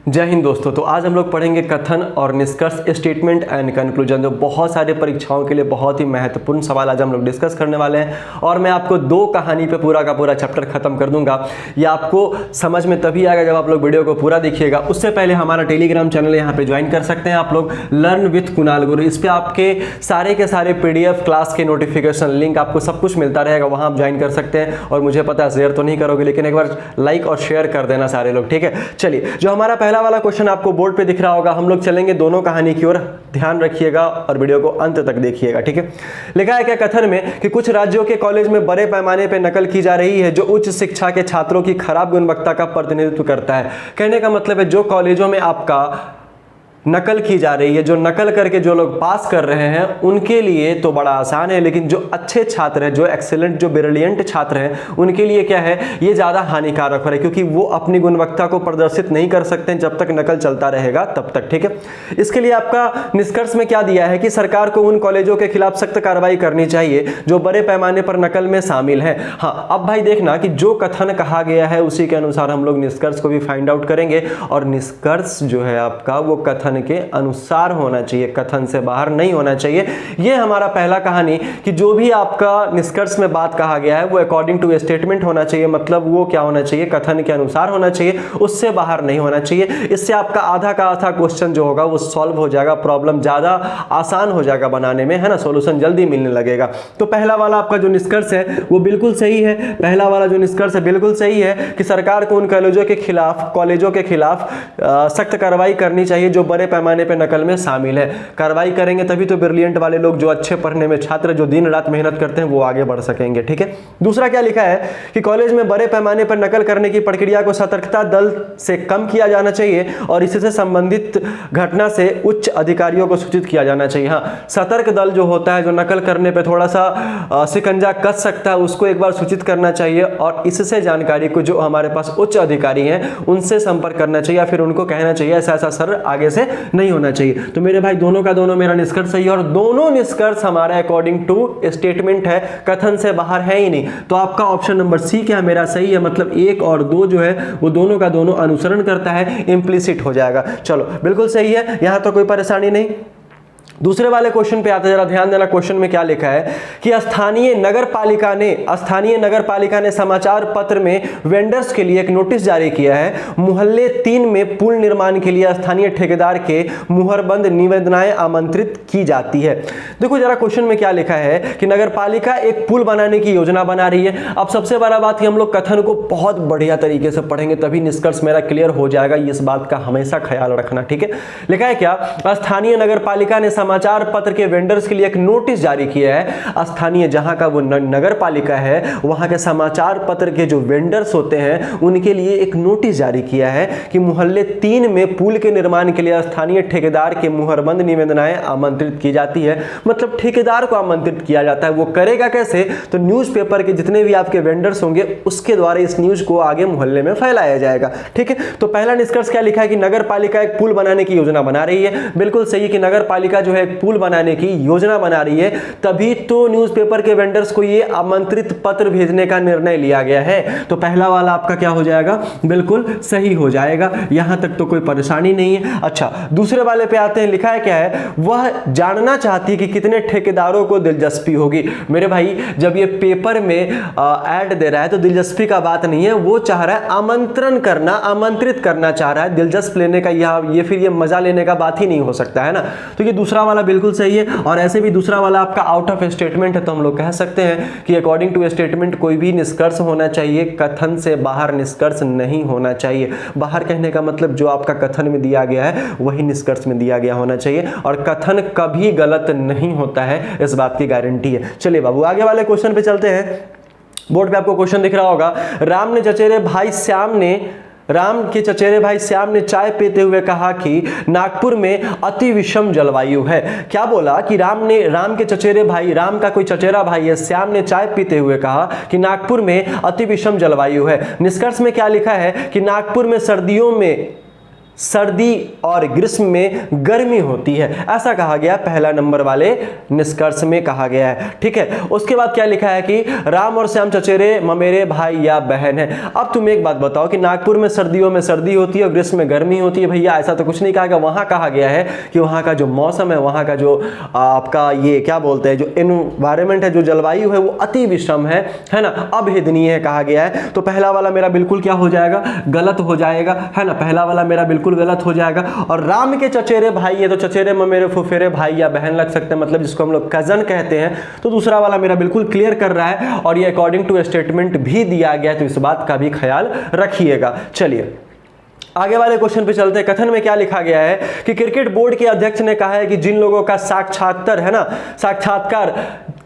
जय हिंद दोस्तों। तो आज हम लोग पढ़ेंगे कथन और निष्कर्ष, स्टेटमेंट एंड कंक्लूजन। जो बहुत सारे परीक्षाओं के लिए बहुत ही महत्वपूर्ण सवाल आज हम लोग डिस्कस करने वाले हैं और मैं आपको दो कहानी पे पूरा का पूरा चैप्टर खत्म कर दूंगा। ये आपको समझ में तभी आएगा जब आप लोग वीडियो को पूरा देखिएगा। उससे पहले हमारा टेलीग्राम चैनल यहाँ पे ज्वाइन कर सकते हैं आप लोग, लर्न विथ कुणाल गुरु। इस पर आपके सारे के सारे PDF क्लास के नोटिफिकेशन लिंक आपको सब कुछ मिलता रहेगा, वहाँ आप ज्वाइन कर सकते हैं। और मुझे पता है शेयर तो नहीं करोगे, लेकिन एक बार लाइक और शेयर कर देना सारे लोग, ठीक है। चलिए, जो हमारा पहला वाला क्वेश्चन आपको बोर्ड पे दिख रहा होगा, हम लोग चलेंगे दोनों कहानी की ओर। ध्यान रखिएगा और वीडियो को अंत तक देखिएगा, ठीक है। लिखा है क्या कथन में कि कुछ राज्यों के कॉलेज में बड़े पैमाने पे नकल की जा रही है जो उच्च शिक्षा के छात्रों की खराब गुणवत्ता का प्रतिनिधित्व करता है। कहने का मतलब है जो कॉलेजों में आपका नकल की जा रही है, जो नकल करके जो लोग पास कर रहे हैं उनके लिए तो बड़ा आसान है, लेकिन जो अच्छे छात्र हैं, जो एक्सीलेंट, जो ब्रिलियंट छात्र हैं, उनके लिए क्या है, ये ज़्यादा हानिकारक है, क्योंकि वो अपनी गुणवत्ता को प्रदर्शित नहीं कर सकते हैं जब तक नकल चलता रहेगा तब तक, ठीक है। इसके लिए आपका निष्कर्ष में क्या दिया है कि सरकार को उन कॉलेजों के खिलाफ सख्त कार्रवाई करनी चाहिए जो बड़े पैमाने पर नकल में शामिल हैं। हाँ, अब भाई देखना कि जो कथन कहा गया है उसी के अनुसार हम लोग निष्कर्ष को भी फाइंड आउट करेंगे, और निष्कर्ष जो है आपका वो कथन के अनुसार होना चाहिए, कथन से बाहर नहीं होना चाहिए। ये हमारा पहला कहानी कि जो भी आपका निष्कर्ष में बात कहा गया है वो अकॉर्डिंग टू स्टेटमेंट होना चाहिए, मतलब वो क्या होना चाहिए, कथन के अनुसार होना चाहिए, उससे बाहर नहीं होना चाहिए। इससे आपका आधा का आधा क्वेश्चन जो होगा वो सॉल्व हो जाएगा, प्रॉब्लम ज्यादा आसान हो जाएगा बनाने में, है ना, सॉल्यूशन जल्दी मिलने लगेगा। तो पहला वाला आपका जो निष्कर्ष है वो बिल्कुल सही है। पहला वाला जो निष्कर्ष है बिल्कुल सही है कि सरकार को उन कॉलेजों के खिलाफ सख्त कार्रवाई करनी चाहिए जो बड़े पैमाने पे नकल में शामिल है। कार्रवाई करेंगे तभी तो ब्रिलियंट वाले लोग, जो अच्छे पढ़ने में छात्र, जो दिन रात मेहनत करते हैं, वो आगे बढ़ सकेंगे, ठीक है। दूसरा क्या लिखा है कि कॉलेज में बड़े पैमाने पर नकल करने की प्रक्रिया को सतर्कता दल से कम किया जाना चाहिए और इससे संबंधित घटना से उच्च अधिकारियों को सूचित किया जाना चाहिए। हाँ, सतर्क दल जो होता है, जो नकल करने पर थोड़ा सा शिकंजा कस सकता है, उसको एक बार सूचित करना चाहिए और इससे जानकारी को जो हमारे पास उच्च अधिकारी हैं उनसे संपर्क करना चाहिए, या फिर उनको कहना चाहिए ऐसा ऐसा सर आगे से नहीं होना चाहिए। तो मेरे भाई दोनों का दोनों मेरा निष्कर्ष सही है, और दोनों निष्कर्ष हमारा अकॉर्डिंग टू स्टेटमेंट है, कथन से बाहर है ही नहीं। तो आपका ऑप्शन नंबर सी क्या है, मेरा सही है, मतलब 1 और 2 जो है वो दोनों का दोनों अनुसरण करता है, इंप्लिसिट हो जाएगा। चलो, बिल्कुल सही है, यहां तो कोई परेशानी नहीं। दूसरे वाले क्वेश्चन पे आते, जरा ध्यान देना। क्वेश्चन में क्या लिखा है कि स्थानीय नगर पालिका ने समाचार पत्र में वेंडर्स के लिए एक नोटिस जारी किया है। मोहल्ले 3 में पुल निर्माण के लिए स्थानीय ठेकेदार के मुहरबंद निवेदनाएं आमंत्रित की जाती है। देखो जरा क्वेश्चन में क्या लिखा है कि नगर पालिका एक पुल बनाने की योजना बना रही है। अब सबसे बड़ा बात कि हम लोग कथन को बहुत बढ़िया तरीके से पढ़ेंगे तभी निष्कर्ष मेरा क्लियर हो जाएगा, इस बात का हमेशा ख्याल रखना, ठीक है। लिखा है क्या, स्थानीय नगर पालिका ने समाचार पत्र के वेंडर्स के लिए एक नोटिस जारी किया है। स्थानीय जहां का वो नगर पालिका है, वहां के समाचार पत्र के जो वेंडर्स होते हैं उनके लिए एक नोटिस जारी किया है कि मोहल्ले 3 में पुल के निर्माण के लिए स्थानीय ठेकेदार के मुहरबंद निवेदनाएं आमंत्रित की जाती है। मतलब ठेकेदार को आमंत्रित किया जाता है। वो करेगा कैसे, तो न्यूज़पेपर के जितने भी आपके वेंडर्स होंगे उसके द्वारा इस न्यूज को आगे मोहल्ले में फैलाया जाएगा, ठीक है। तो पहला निष्कर्ष क्या लिखा है कि नगर पालिका एक पुल बनाने की योजना बना रही है। बिल्कुल सही कि नगर पालिका जो है एक पुल बनाने की योजना बना रही है, तभी तो न्यूज़पेपर के वेंडर्स को ये आमंत्रित पत्र भेजने का निर्णय लिया गया है। तो पहला वाला आपका क्या हो जाएगा, बिल्कुल सही हो जाएगा, यहां तक तो कोई परेशानी नहीं है। अच्छा, दूसरे वाले पे आते हैं। लिखा है क्या है, वह जानना चाहती है कि कितने ठेकेदारों को दिलचस्पी होगी। मेरे भाई जब ये पेपर में ऐड दे रहा है तो दिलचस्पी का बात नहीं है, वो चाह रहा है आमंत्रित करना चाह रहा है, दिलचस्प लेने का, ये फिर ये मजा लेने का बात ही नहीं हो सकता है ना। तो ये दूसरा वाला बिल्कुल सही है। और ऐसे भी दूसरा वाला आपका आउट ऑफ स्टेटमेंट है, तो हम लोग कह सकते हैं कि अकॉर्डिंग टू स्टेटमेंट कोई भी निष्कर्ष होना चाहिए, कथन से बाहर निष्कर्ष नहीं होना चाहिए। बाहर कहने का मतलब जो आपका कथन में दिया गया है वही निष्कर्ष में दिया गया होना चाहिए, और कथन कभी गलत नहीं होता है, इस बात की गारंटी है। चलिए बाबू, आगे वाले क्वेश्चन पे चलते हैं। बोर्ड पे आपको क्वेश्चन दिख रहा होगा। राम के चचेरे भाई श्याम ने चाय पीते हुए कहा कि नागपुर में अति विषम जलवायु है। क्या बोला कि राम के चचेरे भाई, राम का कोई चचेरा भाई है, श्याम ने चाय पीते हुए कहा कि नागपुर में अति विषम जलवायु है। निष्कर्ष में क्या लिखा है कि नागपुर में सर्दियों में सर्दी और ग्रीष्म में गर्मी होती है, ऐसा कहा गया, पहला नंबर वाले निष्कर्ष में कहा गया है। ठीक है, उसके बाद क्या लिखा है कि राम और श्याम चचेरे ममेरे भाई या बहन है। अब तुम एक बात बताओ कि नागपुर में सर्दियों में सर्दी होती है और ग्रीष्म में गर्मी होती है। भैया ऐसा तो कुछ नहीं कहा गया, वहां कहा गया है कि वहां का जो मौसम है, वहां का जो आपका ये क्या बोलते हैं, जो एनवायरमेंट है, जो जलवायु है, वो अति विषम है ना, अभेदनीय है कहा गया है। तो पहला वाला मेरा बिल्कुल क्या हो जाएगा, गलत हो जाएगा, है ना, पहला वाला मेरा बिल्कुल गलत हो जाएगा। और राम के चचेरे भाई है तो चचेरे ममेरे फुफेरे भाई या बहन लग सकते हैं, मतलब जिसको हम लोग कजन कहते हैं। तो दूसरा वाला मेरा बिल्कुल क्लियर कर रहा है और ये अकॉर्डिंग टू स्टेटमेंट भी दिया गया है, तो इस बात का भी ख्याल रखिएगा। चलिए आगे वाले क्वेश्चन पे चलते हैं। कथन में क्या लिखा गया है कि क्रिकेट बोर्ड के अध्यक्ष ने कहा है कि जिन लोगों का साक्षात्कार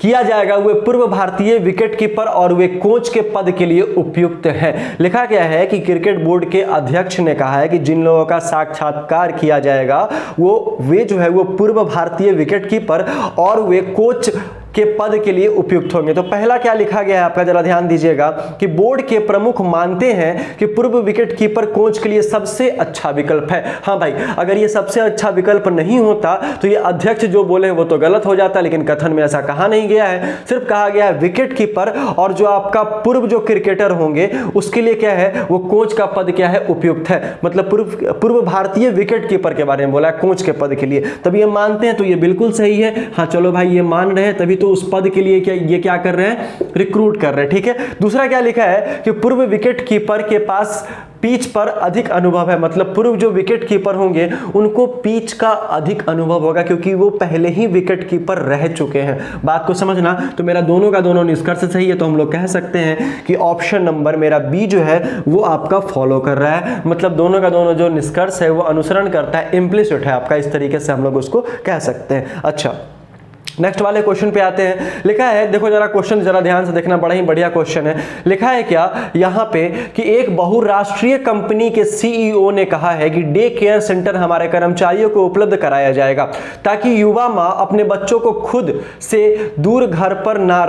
किया जाएगा वे पूर्व भारतीय विकेट कीपर और वे कोच के पद के लिए उपयुक्त हैं। लिखा गया है कि क्रिकेट बोर्ड के अध्यक्ष ने कहा है कि जिन लोगों का साक्षात्कार किया जाएगा वे जो है वो पूर्व भारतीय विकेट कीपर और वे कोच के पद के लिए उपयुक्त होंगे। तो पहला क्या लिखा गया है आपका, जरा ध्यान दीजिएगा कि बोर्ड के प्रमुख मानते हैं कि पूर्व विकेट कीपर कोच के लिए सबसे अच्छा विकल्प है। हाँ भाई, अगर ये सबसे अच्छा विकल्प नहीं होता तो ये अध्यक्ष जो बोले वो तो गलत हो जाता, लेकिन कथन में ऐसा कहा नहीं गया है। सिर्फ कहा गया है विकेट कीपर और जो आपका पूर्व जो क्रिकेटर होंगे उसके लिए क्या है, वो कोच का पद क्या है, उपयुक्त है। मतलब पूर्व भारतीय विकेट कीपर के बारे में बोला है, कोच के पद के लिए, तब ये मानते हैं, तो ये बिल्कुल सही है। हाँ चलो भाई, ये मान रहे हैं तभी तो उस पद के लिए क्या कर रहे हैं, रिक्रूट कर रहे हैं। ठीक है, दूसरा क्या लिखा है कि पूर्व विकेट कीपर के पास पिच पर अधिक अनुभव है। मतलब पूर्व जो विकेट कीपर होंगे उनको पिच का अधिक अनुभव होगा क्योंकि वो पहले ही विकेट कीपर रह चुके हैं। बात को समझना, तो मेरा दोनों का दोनों निष्कर्ष सही है। तो हम लोग कह सकते हैं कि ऑप्शन नंबर मेरा बी जो है वो आपका फॉलो कर रहा है। मतलब दोनों का दोनों जो निष्कर्ष है वो अनुसरण करता है, इम्प्लिसिट है आपका, इस तरीके से हम लोग उसको कह सकते हैं। अच्छा, नेक्स्ट वाले क्वेश्चन पे आते हैं। लिखा है, देखो जरा क्वेश्चन जरा ध्यान से देखना, बड़ा ही बढ़िया क्वेश्चन है। लिखा है क्या यहाँ पे कि एक बहुराष्ट्रीय कंपनी के सीईओ ने कहा है कि डे केयर सेंटर हमारे कर्मचारियों को उपलब्ध कराया जाएगा ताकि युवा माँ अपने बच्चों को खुद से दूर घर पर ना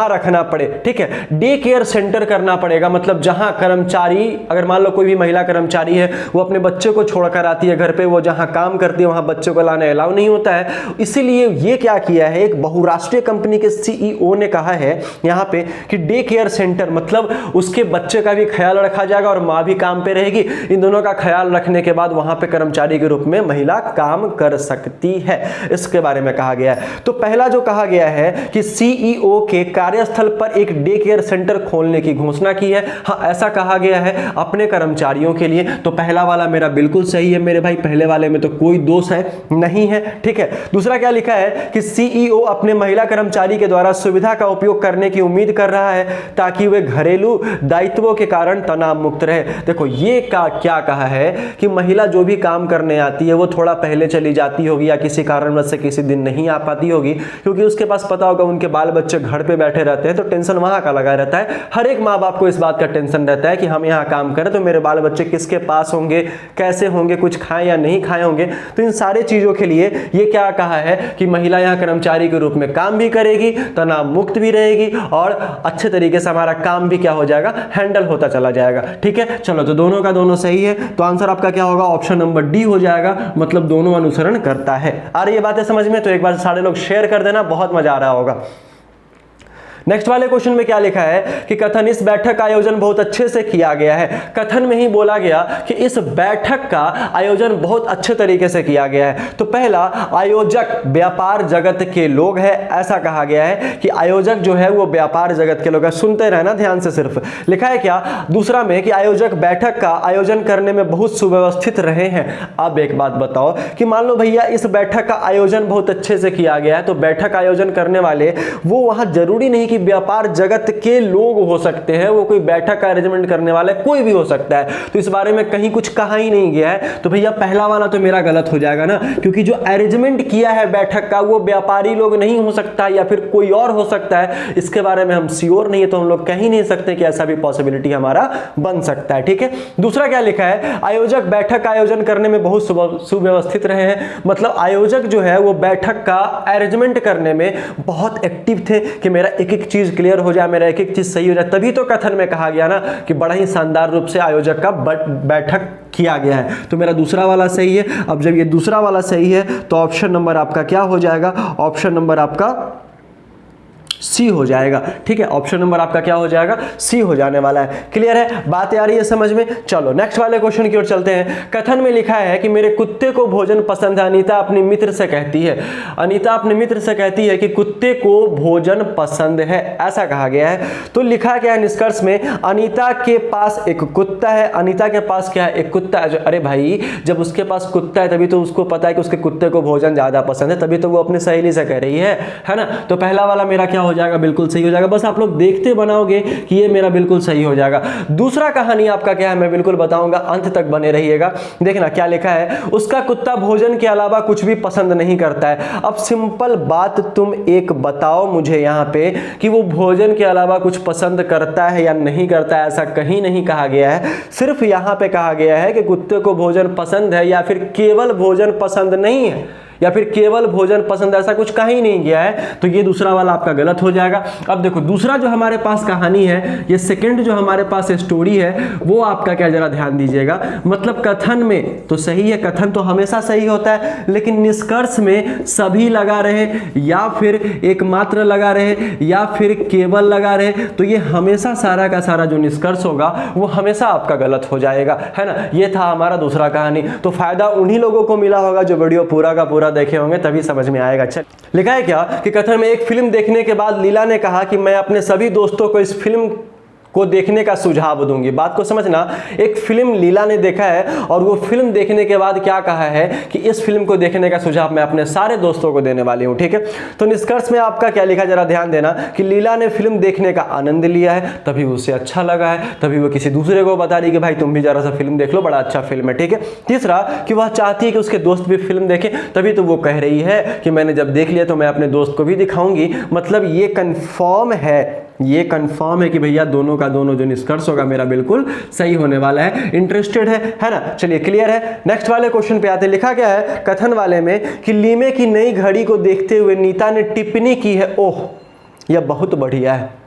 रखना पड़े। ठीक है, डे केयर सेंटर करना पड़ेगा, मतलब जहां कर्मचारी, अगर मान लो कोई भी महिला कर्मचारी है वो अपने बच्चे को छोड़कर आती है घर पे, वो जहां काम करती है वहां बच्चों को लाना अलाउ नहीं होता है। इसीलिए ये क्या किया है, एक बहुराष्ट्रीय कंपनी के सीईओ ने कहा है यहां पे कि डे केयर सेंटर, मतलब उसके बच्चे का भी ख्याल रखा जाएगा और मां भी काम पे रहेगी। इन दोनों का ख्याल रखने के बाद वहां पे कर्मचारी के रूप में महिला काम कर सकती है, इसके बारे में कहा गया है। तो पहला जो कहा गया है कि सीईओ के कार्यस्थल पर एक डे केयर सेंटर खोलने की घोषणा की है। हाँ, ऐसा कहा गया है अपने कर्मचारियों के लिए। तो पहला वाला मेरा बिल्कुल सही है मेरे भाई, पहले वाले में तो कोई दोष है नहीं है। ठीक है, दूसरा क्या लिखा है कि सीईओ अपने महिला कर्मचारी के द्वारा सुविधा का उपयोग करने की उम्मीद कर रहा है ताकि वे घरेलू दायित्वों के कारण तनाव मुक्त रहे। देखो ये क्या कहा है कि महिला जो भी काम करने आती है वो थोड़ा पहले चली जाती होगी या किसी कारणवश से किसी दिन नहीं आ पाती होगी, क्योंकि उसके पास पता होगा उनके बाल बच्चे घर पे बैठे रहते हैं, तो टेंशन वहां का लगा रहता है। हर एक माँ बाप को इस बात का टेंशन रहता है कि हम यहाँ काम करें तो मेरे बाल बच्चे किसके पास होंगे, कैसे होंगे, कुछ खाएं या नहीं खाए होंगे। तो इन सारे चीजों के लिए ये क्या कहा है कि महिला यहाँ कर्मचारी के रूप में काम भी करेगी, तनाव मुक्त भी रहेगी और अच्छे तरीके से हमारा काम भी क्या हो जाएगा, हैंडल होता चला जाएगा। ठीक है, चलो तो दोनों का दोनों सही है, तो आंसर आपका क्या होगा, ऑप्शन नंबर डी हो जाएगा। मतलब दोनों अनुसरण करता है। आ रही है बातें समझ में? तो एक बार सारे लोग शेयर कर देना, बहुत मजा आ रहा होगा। नेक्स्ट वाले क्वेश्चन में क्या लिखा है कि कथन, इस बैठक का आयोजन बहुत अच्छे से किया गया है। कथन में ही बोला गया कि इस बैठक का आयोजन बहुत अच्छे तरीके से किया गया है। तो पहला, आयोजक व्यापार जगत के लोग हैं, ऐसा कहा गया है कि आयोजक जो है वो व्यापार जगत के लोग हैं। सुनते रहना ध्यान से सिर्फ। लिखा है क्या दूसरा में कि आयोजक बैठक का आयोजन करने में बहुत सुव्यवस्थित रहे हैं। अब एक बात बताओ कि मान लो भैया इस बैठक का आयोजन बहुत अच्छे से किया गया है, तो बैठक आयोजन करने वाले वो वहां जरूरी नहीं कि व्यापार जगत के लोग हो सकते हैं, वो कोई बैठक का अरेंजमेंट करने वाला कोई भी हो सकता है। तो इस बारे में कहीं कुछ कहा ही नहीं गया है। तो भैया पहला वाला तो मेरा गलत हो जाएगा ना, क्योंकि जो अरेंजमेंट किया है बैठक का वो व्यापारी लोग नहीं हो सकता या फिर कोई और हो सकता है। इसके बारे में हम श्योर नहीं है, तो हम लोग कह ही नहीं सकते कि ऐसा भी पॉसिबिलिटी हमारा बन सकता है। ठीक है, दूसरा क्या लिखा है, आयोजक बैठक का आयोजन करने में बहुत सुव्यवस्थित रहे हैं। मतलब आयोजक जो है वो बैठक का अरेंजमेंट करने में बहुत एक्टिव थे कि मेरा एक एक एक चीज क्लियर हो जाए, मेरा एक एक चीज सही हो जाए, तभी तो कथन में कहा गया ना कि बड़ा ही शानदार रूप से आयोजक का बैठक किया गया है। तो मेरा दूसरा वाला सही है। अब जब ये दूसरा वाला सही है तो ऑप्शन नंबर आपका क्या हो जाएगा? ऑप्शन नंबर आपका सी हो जाएगा। ठीक है, ऑप्शन नंबर आपका क्या हो जाएगा? सी हो जाने वाला है। क्लियर है, बात आ रही है समझ में? चलो नेक्स्ट वाले क्वेश्चन की ओर चलते हैं। कथन में लिखा है कि मेरे कुत्ते को भोजन पसंद है। अनीता अपने मित्र से कहती है, अनीता अपने मित्र से कहती है कि कुत्ते को भोजन पसंद है, ऐसा कहा गया है। तो लिखा क्या है निष्कर्ष में? अनीता के पास एक कुत्ता है। अनीता के पास क्या है? एक कुत्ता है। अरे भाई, जब उसके पास कुत्ता है तभी तो उसको पता है कि उसके कुत्ते को भोजन ज्यादा पसंद है, तभी तो वो अपनी सहेली से कह रही है ना। तो पहला वाला मेरा क्या हो जाएगा? बिल्कुल सही हो जाएगा। बस आप लोग देखते बनाओगे कि ये मेरा बिल्कुल सही हो जाएगा। दूसरा कहानी आपका क्या है मैं बिल्कुल बताऊंगा, अंत तक बने रहिएगा। देखना क्या लिखा है, उसका कुत्ता भोजन के अलावा कुछ भी पसंद नहीं करता है। अब सिंपल बात तुम एक बताओ मुझे यहाँ पे कि वो भोजन के अलावा कुछ पसंद करता है या नहीं करता है। ऐसा कहीं नहीं कहा गया है, सिर्फ यहाँ पे कहा गया है कि कुत्ते को भोजन पसंद है या फिर केवल भोजन पसंद नहीं है या फिर केवल भोजन पसंद, ऐसा कुछ कहीं नहीं गया है। तो ये दूसरा वाला आपका गलत हो जाएगा। अब देखो दूसरा जो हमारे पास कहानी है, ये सेकंड जो हमारे पास स्टोरी है, वो आपका क्या जरा ध्यान दीजिएगा। मतलब कथन में तो सही है, कथन तो हमेशा सही होता है, लेकिन निष्कर्ष में सभी लगा रहे या फिर एकमात्र लगा रहे या फिर केवल लगा रहे, तो ये हमेशा सारा का सारा जो निष्कर्ष होगा वो हमेशा आपका गलत हो जाएगा, है ना। ये था हमारा दूसरा कहानी। तो फायदा उन्हीं लोगों को मिला होगा जो वीडियो पूरा का पूरा देखे होंगे, तभी समझ में आएगा। चल लिखा है क्या कि कथन में एक फिल्म देखने के बाद लीला ने कहा कि मैं अपने सभी दोस्तों को इस फिल्म को देखने का सुझाव दूंगी। बात को समझना, एक फिल्म लीला ने देखा है और वो फिल्म देखने के बाद क्या कहा है कि इस फिल्म को देखने का सुझाव मैं अपने सारे दोस्तों को देने वाली हूं। ठीक है, तो निष्कर्ष में आपका क्या लिखा जरा ध्यान देना कि लीला ने फिल्म देखने का आनंद लिया है, तभी उसे अच्छा लगा है, तभी वो किसी दूसरे को बता रही कि भाई तुम भी जरा सा फिल्म देख लो, बड़ा अच्छा फिल्म है। ठीक है, तीसरा कि वह चाहती है कि उसके दोस्त भी फिल्म देखें, तभी तो वो कह रही है कि मैंने जब देख लिया तो मैं अपने दोस्त को भी दिखाऊंगी। मतलब ये कंफर्म है कि भैया दोनों का दोनों जो निष्कर्ष होगा मेरा बिल्कुल सही होने वाला है। इंटरेस्टेड है ना? चलिए क्लियर है। नेक्स्ट वाले क्वेश्चन पे आते हैं। लिखा क्या है कथन वाले में कि लीमे की नई घड़ी को देखते हुए नीता ने टिप्पणी की है, ओह यह बहुत बढ़िया है।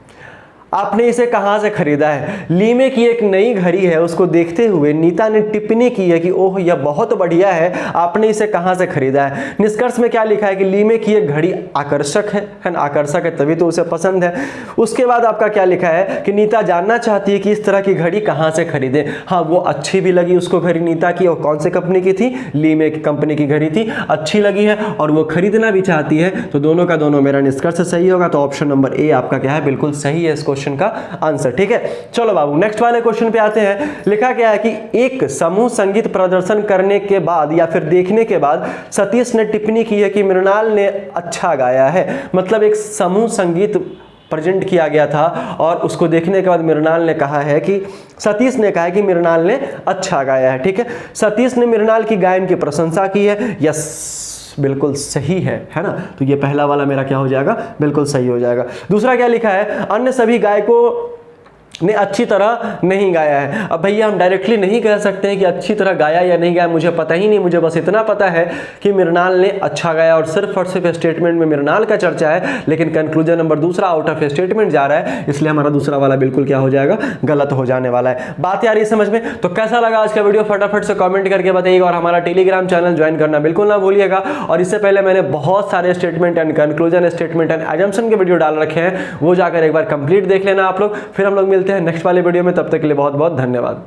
आपने इसे कहां से खरीदा है? लीमे की एक नई घड़ी है, उसको देखते हुए नीता ने टिप्पणी की है कि ओह यह बहुत बढ़िया है। आपने इसे कहां से खरीदा है? निष्कर्ष में क्या लिखा है कि लीमे की एक घड़ी आकर्षक है ना, आकर्षक है तभी तो उसे पसंद है। उसके बाद आपका क्या लिखा है कि नीता जानना चाहती है कि इस तरह की घड़ी कहां से खरीदे। हाँ, वो अच्छी भी लगी उसको घड़ी नीता की, और कौन से कंपनी की थी? लीमे की कंपनी की घड़ी थी, अच्छी लगी है और वो खरीदना भी चाहती है। तो दोनों का दोनों मेरा निष्कर्ष सही होगा। तो ऑप्शन नंबर ए आपका क्या है? बिल्कुल सही है इस क्वेश्चन का आंसर। ठीक है, चलो बाबू नेक्स्ट वाले क्वेश्चन पे आते हैं। लिखा क्या है कि एक समूह संगीत प्रदर्शन करने के बाद या फिर देखने के बाद सतीश ने टिप्पणी की है कि मृणाल ने अच्छा गाया है। मतलब एक समूह संगीत प्रेजेंट किया गया था और उसको देखने के बाद मृणाल ने कहा है कि सतीश ने कहा है कि मृणाल ने अच्छा गाया है। ठीक है, सतीश ने मृणाल की गायन की प्रशंसा की है। यस, बिल्कुल सही है ना। तो ये पहला वाला मेरा क्या हो जाएगा? बिल्कुल सही हो जाएगा। दूसरा क्या लिखा है? अन्य सभी गायकों ने अच्छी तरह नहीं गाया है। अब भैया हम डायरेक्टली नहीं कह सकते हैं कि अच्छी तरह गाया या नहीं गाया, मुझे पता ही नहीं। मुझे बस इतना पता है कि मृणाल ने अच्छा गाया और सिर्फ स्टेटमेंट में मृणाल का चर्चा है, लेकिन कंक्लूजन नंबर दूसरा आउट ऑफ स्टेटमेंट जा रहा है, इसलिए हमारा दूसरा वाला बिल्कुल क्या हो जाएगा? गलत हो जाने वाला है। बात आ रही है समझ में? तो कैसा लगा आज का वीडियो फटाफट से कॉमेंट करके बताइएगा और हमारा टेलीग्राम चैनल ज्वाइन करना बिल्कुल ना भूलिएगा। और इससे पहले मैंने बहुत सारे statement and conclusion, statement and assumption के वीडियो डाल रखे हैं, वो जाकर एक बार कंप्लीट देख लेना आप लोग। फिर हम लोग मिलते हैं नेक्स्ट वाले वीडियो में, तब तक के लिए बहुत बहुत धन्यवाद।